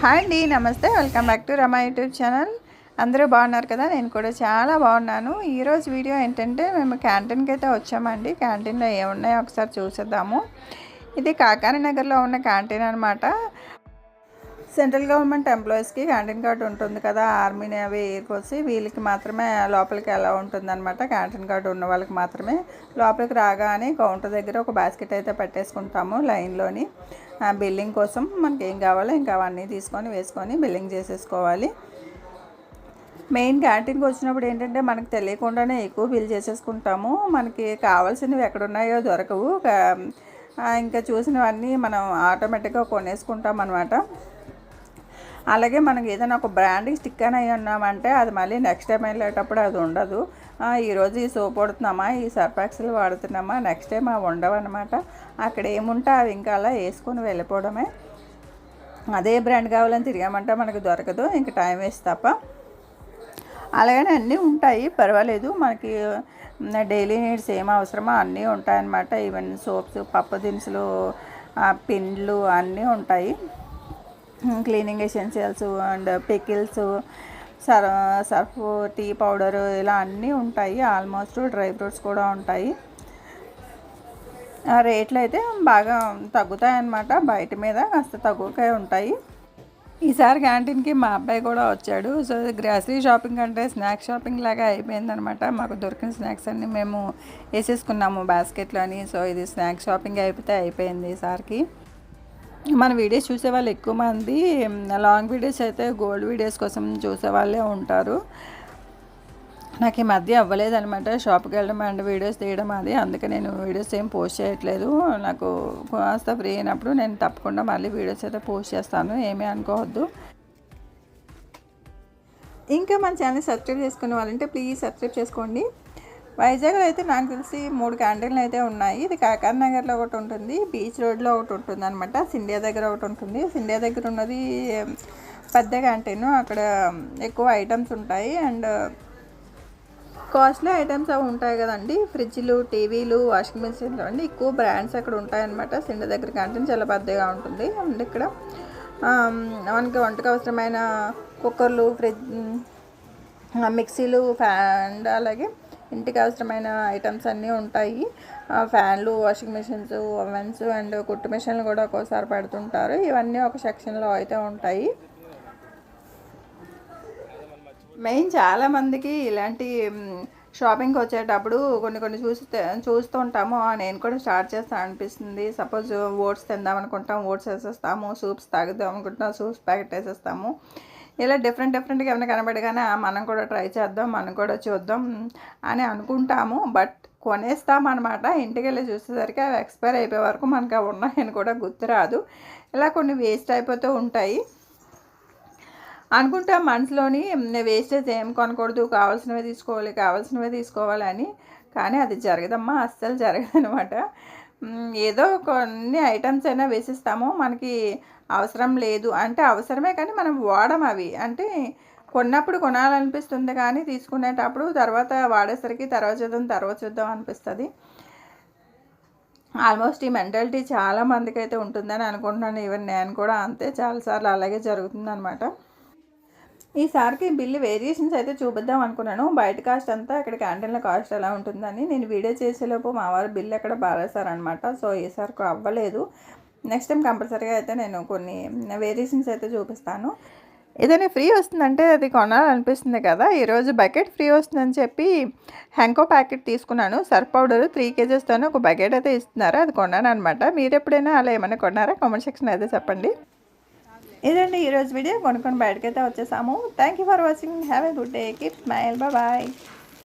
Hi అండి, నమస్తే. Welcome back to Rama YouTube channel. అందరూ బాగున్నారు కదా? నేను కూడా చాలా బాగున్నాను. ఈరోజు వీడియో ఏంటంటే మేము క్యాంటీన్కి అయితే వచ్చామండి. క్యాంటీన్లో ఏమున్నాయో ఒకసారి చూసేద్దాము. ఇది కాకాని నగర్లో ఉన్న క్యాంటీన్ అనమాట. సెంట్రల్ గవర్నమెంట్ ఎంప్లాయీస్కి క్యాంటీన్ కార్డు ఉంటుంది కదా, ఆర్మీ నేవీ ఎయిర్ ఫోర్స్, వీళ్ళకి మాత్రమే లోపలికి ఎలా ఉంటుందన్నమాట. క్యాంటీన్ కార్డు ఉన్న వాళ్ళకి మాత్రమే. లోపలికి రాగానే కౌంటర్ దగ్గర ఒక బాస్కెట్ అయితే పెట్టేసుకుంటాము లైన్లోని. బిల్లింగ్ కోసం మనకి ఏం కావాలో ఇంకా అవన్నీ తీసుకొని వేసుకొని బిల్లింగ్ చేసేసుకోవాలి. మెయిన్ క్యాంటీన్కి వచ్చినప్పుడు ఏంటంటే మనకు తెలియకుండానే ఎక్కువ బిల్ చేసేసుకుంటాము. మనకి కావాల్సినవి ఎక్కడున్నాయో దొరకవు. ఇంకా చూసినవన్నీ మనం ఆటోమేటిక్గా కొనేసుకుంటాం అన్నమాట. అలాగే మనకి ఏదైనా ఒక బ్రాండ్కి స్టిక్ అని అయ్యి ఉన్నామంటే అది మళ్ళీ నెక్స్ట్ టైం వెళ్ళేటప్పుడు అది ఉండదు. ఈరోజు ఈ సోప్ వాడుతున్నామా, ఈ సర్ఫాక్సిల్ వాడుతున్నామా, నెక్స్ట్ టైం అవి ఉండవు అనమాట. అక్కడ ఏముంటే అవి ఇంకా అలా వేసుకొని వెళ్ళిపోవడమే. అదే బ్రాండ్ కావాలని తిరిగామంటే మనకు దొరకదు, ఇంకా టైం వేస్ట్ తప్ప. అలాగనే అన్నీ ఉంటాయి, పర్వాలేదు. మనకి డైలీ నీడ్స్ ఏం అవసరమో అన్నీ ఉంటాయన్నమాట. ఈవెన్ సోప్స్, పప్పు దినుసులు, పిండ్లు అన్నీ ఉంటాయి. Cleaning essentials and pickles, Surf, tea powder, ఇలా అన్నీ ఉంటాయి. ఆల్మోస్ట్ డ్రై ఫ్రూట్స్ కూడా ఉంటాయి. రేట్లు అయితే బాగా తగ్గుతాయి అన్నమాట. బయట మీద కాస్త తక్కువగా ఉంటాయి. ఈసారి క్యాంటీన్కి మా అబ్బాయి కూడా వచ్చాడు. సో గ్రాసరీ షాపింగ్ అంటే స్నాక్స్ షాపింగ్ లాగా అయిపోయిందనమాట. మాకు దొరికిన స్నాక్స్ అన్నీ మేము వేసేసుకున్నాము బాస్కెట్లోని. సో ఇది స్నాక్స్ షాపింగ్ అయిపోయింది ఈసారికి. మన వీడియోస్ చూసేవాళ్ళు ఎక్కువ మంది లాంగ్ వీడియోస్ అయితే గోల్డ్ వీడియోస్ కోసం చూసేవాళ్ళే ఉంటారు. నాకు ఈ మధ్య అవ్వలేదు అనమాట షాప్కి వెళ్ళడం అండ్ వీడియోస్ తీయడం అది. అందుకే నేను వీడియోస్ ఏం పోస్ట్ చేయట్లేదు. నాకు కాస్త ఫ్రీ అయినప్పుడు నేను తప్పకుండా మళ్ళీ వీడియోస్ అయితే పోస్ట్ చేస్తాను, ఏమీ అనుకోవద్దు. ఇంకా మన ఛానల్ సబ్స్క్రైబ్ చేసుకునే వాళ్ళంటే ప్లీజ్ సబ్స్క్రైబ్ చేసుకోండి. వైజాగ్లో అయితే నాకు తెలిసి 3 క్యాంటీన్లు అయితే ఉన్నాయి. ఇది కాకాని నగర్లో ఒకటి ఉంటుంది, బీచ్ రోడ్లో ఒకటి ఉంటుంది అనమాట, సిండియా దగ్గర ఒకటి ఉంటుంది. సిండియా దగ్గర ఉన్నది పెద్ద క్యాంటీన్. అక్కడ ఎక్కువ ఐటమ్స్ ఉంటాయి అండ్ కాస్ట్లీ ఐటమ్స్ అవి ఉంటాయి కదండి. ఫ్రిడ్జ్లు, టీవీలు, వాషింగ్ మిషన్లు అండి, ఎక్కువ బ్రాండ్స్ అక్కడ ఉంటాయన్నమాట. సిండియా దగ్గర క్యాంటీన్ చాలా పెద్దగా ఉంటుంది. అండ్ ఇక్కడ మనకి వంటకు అవసరమైన కుక్కర్లు, ఫ్రిడ్జ్, మిక్సీలు, ఫ్యాన్, అలాగే ఇంటికి అవసరమైన ఐటమ్స్ అన్నీ ఉంటాయి. ఫ్యాన్లు, వాషింగ్ మిషన్స్, ఓవెన్స్ అండ్ కుట్టు మిషన్లు కూడా ఒక్కోసారి పెడుతుంటారు. ఇవన్నీ ఒక సెక్షన్లో అయితే ఉంటాయి. మెయిన్ చాలామందికి ఇలాంటి షాపింగ్కి వచ్చేటప్పుడు కొన్ని చూస్తూ ఉంటాము. నేను కూడా స్టార్ట్ చేస్తాను అనిపిస్తుంది. సపోజ్ ఓట్స్ తిందాం అనుకుంటాం, ఓట్స్ వేసేస్తాము. సూప్స్ తాగుదాం అనుకుంటాం, సూప్స్ ప్యాకెట్ వేసేస్తాము. ఇలా డిఫరెంట్గా ఏమైనా కనబడగానే మనం కూడా ట్రై చేద్దాం, మనం కూడా చూద్దాం అని అనుకుంటాము. బట్ కొనేస్తామన్నమాట. ఇంటికి వెళ్ళి చూసేసరికి అవి ఎక్స్పైర్ అయిపోయే వరకు మనకు అవి ఉన్నాయని కూడా గుర్తురాదు. ఇలా కొన్ని వేస్ట్ అయిపోతూ ఉంటాయి. అనుకుంటాం మనసులోని వేస్టేజ్ ఏం కొనకూడదు, కావాల్సినవే తీసుకోవాలి అని. కానీ అది జరగదమ్మా, అస్సలు జరగదనమాట. ఏదో కొన్ని ఐటమ్స్ అయినా వేసిస్తాము, మనకి అవసరం లేదు అంటే అవసరమే కానీ మనం వాడం. అవి అంటే కొన్నప్పుడు కొనాలనిపిస్తుంది కానీ తీసుకునేటప్పుడు తర్వాత వాడేసరికి తర్వాత చూద్దాం అనిపిస్తుంది. ఆల్మోస్ట్ ఈ మెంటాలిటీ చాలా మందికి అయితే ఉంటుందని అనుకుంటున్నాను. ఈవెన్ నేను కూడా అంతే, చాలాసార్లు అలాగే జరుగుతుందనమాట. ఈసారికి బిల్లు వేరియేషన్స్ అయితే చూపిద్దాం అనుకున్నాను. బయట కాస్ట్ అంతా ఇక్కడ క్యాంటీన్లో కాస్ట్ ఎలా ఉంటుందని. నేను వీడియో చేసేలోపు మా వారు బిల్లు ఎక్కడ బారేశారనమాట. సో ఈసారికి అవ్వలేదు. నెక్స్ట్ టైం కంపల్సరీగా అయితే నేను కొన్ని వేరియేషన్స్ అయితే చూపిస్తాను. ఏదైనా ఫ్రీ వస్తుందంటే అది కొనాలనిపిస్తుంది కదా. ఈరోజు బకెట్ ఫ్రీ వస్తుందని చెప్పి హెంకో ప్యాకెట్ తీసుకున్నాను. సర్ఫ్ పౌడర్ 3 kgsతోనే ఒక బకెట్ అయితే ఇస్తున్నారు, అది కొన్నాను అనమాట. మీరు ఎప్పుడైనా అలా ఏమైనా కొన్నారా? కామెంట్ సెక్షన్ అయితే చెప్పండి. ఇదండి ఈరోజు వీడియో. కొనుక్కొని బయటకైతే వచ్చేసాము. Thank you for watching. Have a good day. Keep smile. Bye.